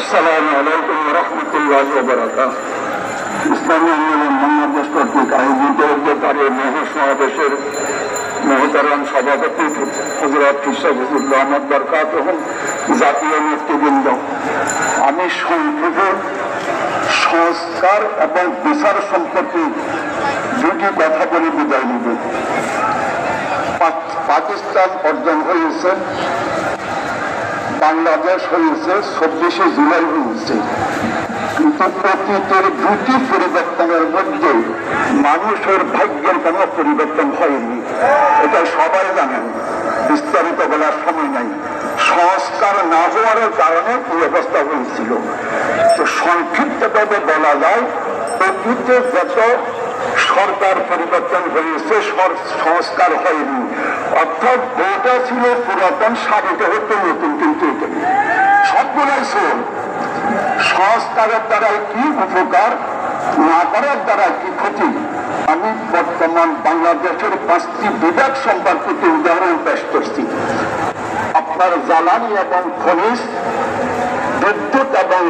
আসসালামু আলাইকুম ওয়া রাহমাতুল্লাহি ওয়া বারাকাতুহু। ইসলামী আন্দোলন বাংলাদেশ কর্তৃক আয়োজিত মহাসমাবেশের মহতারাম সভাপতি হযরত হুজুর রহমত বরকাতুহু, জাতীয় নেতৃবৃন্দ, আমি সংক্ষেপে সংস্কার এবং বিচার সম্পর্কে দুটি কথা বলে বিদায় নিব। পাকিস্তান অর্জন হয়েছে, বাংলাদেশ হয়েছে, ২৪শে জুলাই হয়েছে, কিন্তু প্রকৃতির দুটি পরিবর্তনের মধ্যে মানুষের ভাগ্যের কোনো পরিবর্তন হয়নি। এটা সবাই জানেন, বিস্তারিত বলার সময় নাই। সংস্কার না হওয়ার কারণে এই অবস্থা হয়েছিল। তো সংক্ষিপ্তভাবে বলা যায়, প্রকৃতিতে যত সরকার পরিবর্তন হয়েছে, সংস্কার হয়নি। অর্থাৎ বইটা ছিল পুরাতন, শাড়িটা হতো নতুন, কিন্তু সবগুলাই ছিল। সংস্কারের দ্বারা কি উপকার, না করার দ্বারা কি ক্ষতি। আমি বর্তমান বাংলাদেশের 5টি বিভাগ সম্পর্কিত উদাহরণ পেশ করছি। আপনার জ্বালানি এবং খনিজ, বিদ্যুৎ এবং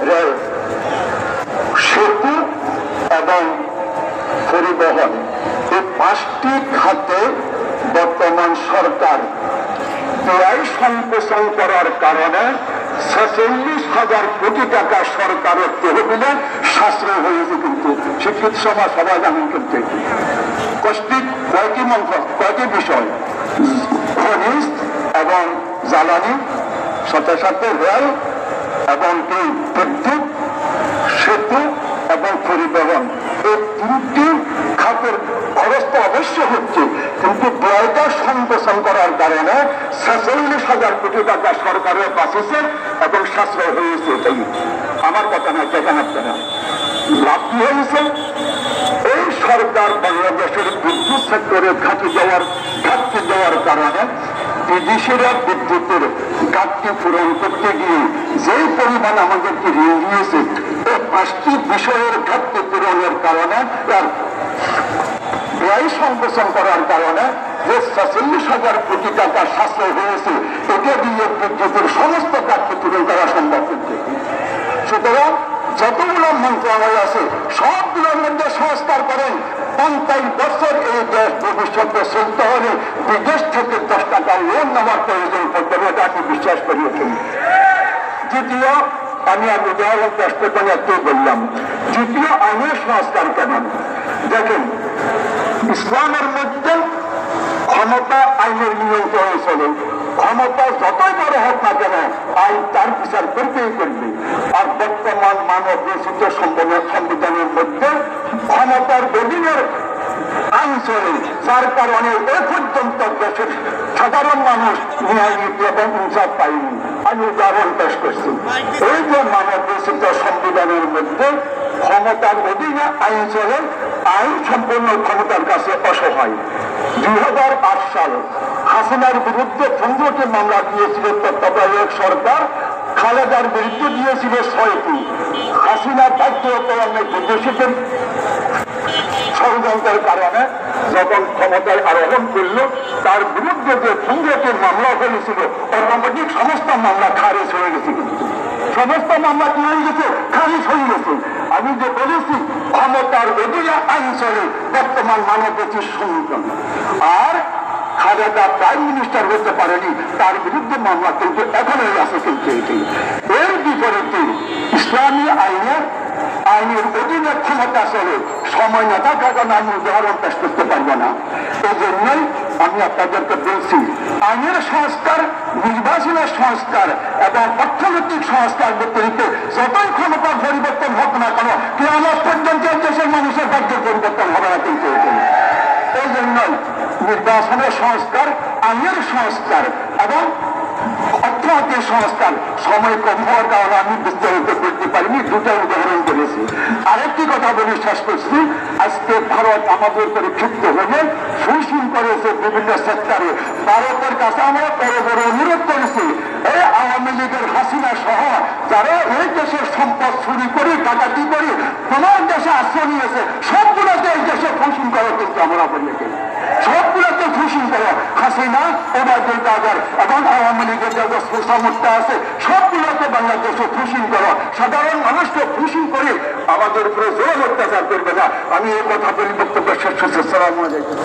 রেল, সেতু এবং পরিবহন, এই 5টি খাতে বর্তমান সরকার ব্যয় সংকোচন করার কারণে ৪৬,০০০ কোটি টাকা সরকারের তহবিলে সাশ্রয় হয়েছে। কিন্তু শিক্ষিত সমাজ সবাই জানেন, কিন্তু কয়েকটি বিষয়, খনিজ এবং জ্বালানি, সাথে সাথে রেল এবং বিদ্যুৎ, সেতু এবং পরিবহন, এই 3টি খাতের খরচ তো অবশ্য হচ্ছে, কিন্তু ব্যয়টা সংকোচন করার কারণে ৪৬,০০০ কোটি টাকা সরকারের বাঁচেছে এবং সাশ্রয় হয়েছে। এটাই আমার কথা না, দেখেন আপনারা লাভ কি হয়েছে। এই সরকার বাংলাদেশের বিদ্যুৎ সেক্টরে ঘাটতি দেওয়ার কারণে বিদেশিরা বিদ্যুতের ঘাটতি পূরণ করতে গিয়ে যেই পরিমাণ আমাদেরকে ঋণ দিয়েছে, এই 5টি বিষয়ের ঘাটতি পূরণের কারণে, তার ব্যয় সংকোচন করার কারণে যে ৪৬,০০০ কোটি টাকা সাশ্রয় হয়েছে, এটা দিয়ে বিদ্যুতের সমস্ত ঘাটতি পূরণ করা সম্ভব হচ্ছে। সুতরাং যতগুলো মন্ত্রণালয় আছে, সবগুলোর মধ্যে সংস্কার করেন। ৫০ বছর এই দেশ ভবিষ্যতে চলতে হলে বিদেশ থেকে 10 টাকা লোন নেওয়ার প্রয়োজন পড়তে হবে, এটা আপনি বিশ্বাস করিয়েছেন। দ্বিতীয়, আমি আর উদাহরণ পেশ করতে একটু বললাম। দ্বিতীয়, আইনের সংস্কার কেমন দেখেন। ইসলামের মধ্যে ক্ষমতা আইনের নিয়ন্ত্রণে চলে। ক্ষমতা যতই বড় হোক না কেন, আইন তার বিচার করতেই করবে। আর বর্তমান মানব রচিত সংবিধানের মধ্যে ক্ষমতার অধীনের আইন চলে, যার কারণে এ পর্যন্ত দেশের সাধারণ মানুষ ন্যায় নীতি এবং ইনসাফ পায়নি। আমি উদাহরণ পেশ করছি। এই যে মানব রচিত সংবিধানের মধ্যে ক্ষমতার অধীনে আইন চলে, আইন সম্পূর্ণ ক্ষমতার কাছে অসহায়। ২০০৮ সাল হাসিনার বিরুদ্ধে 15টি মামলা দিয়েছিল তত্ত্বাবধায়ক সরকার, খালেদার বিরুদ্ধে দিয়েছিল 6টি। হাসিনা বাধ্যকরণে বিদেশিদের ষড়যন্ত্রের কারণে যখন ক্ষমতায় আরোহণ করল, তার বিরুদ্ধে যে 15টি মামলা হয়েছিল, অটোমেটিক সমস্ত মামলা খারিজ হয়ে গেছে। কিন্তু সমস্ত মামলা কি হয়ে গেছে? খারিজ হয়ে গেছে। আমি যে বলেছি, ক্ষমতার অধীনে আইন চলে বর্তমান মানব রচিত সংবিধান। আর খালেদা প্রাইম মিনিস্টার হতে পারেনি, তার বিরুদ্ধে মামলা কিন্তু এখনো আছে। কিন্তু এর বিপরীতে ইসলামী আইনের অধীনে ক্ষমতা চলে, সময় না থাকার কারণে আমি উদাহরণ পেশ করতে পারবো না। এই জন্যই আমি আপনাদেরকে বলছি, আইনের সংস্কার, নির্বাচনের সংস্কার এবং অর্থনৈতিক সংস্কার ব্যতীত যতই ক্ষমতার পরিবর্তন হোক না কেন, কিয়ামত পর্যন্ত দেশের মানুষের ভাগ্যের পরিবর্তন হবে না। কিন্তু এই জন্যই নির্বাচনের সংস্কার, আইনের সংস্কার এবং অর্থনৈতিক সংস্কার সময় কম হওয়ার কারণে আমি বিস্তারিত করতে পারিনি, দুটা উদাহরণ করেছি। আরেকটি কথা বলে শেষ করছি। আজকে ভারত আমাদের উপরে ক্ষিপ্ত হয়ে সুইসিং করেছে বিভিন্ন সেক্টরে। ভারতের কাছে আমরা বড় অনুরোধ করেছি, এই আওয়ামী লীগের হাসিনা সহ যারা এই দেশের সম্পদ চুরি করে, ডাকাতি করে তোমার দেশে আশ্রয় নিয়েছে, সবগুলোকে এই দেশে সুইসিং করা, কিন্তু আমরা বলেছি সবগুলোকে সুইসিং করা। হাসিনা, ওবায়দুল কাদের এবং আওয়ামী লীগের যাদের সোসামুক্ত আছে, সবগুলোকে বাংলাদেশে ফুসিং করা, সাধারণ মানুষকে ফুসিং করে আমাদের উপরে জোর অত্যাচার করবে না। আমি এই কথা বলি, বক্তব্য শেষ করছি। আসসালামু আলাইকুম।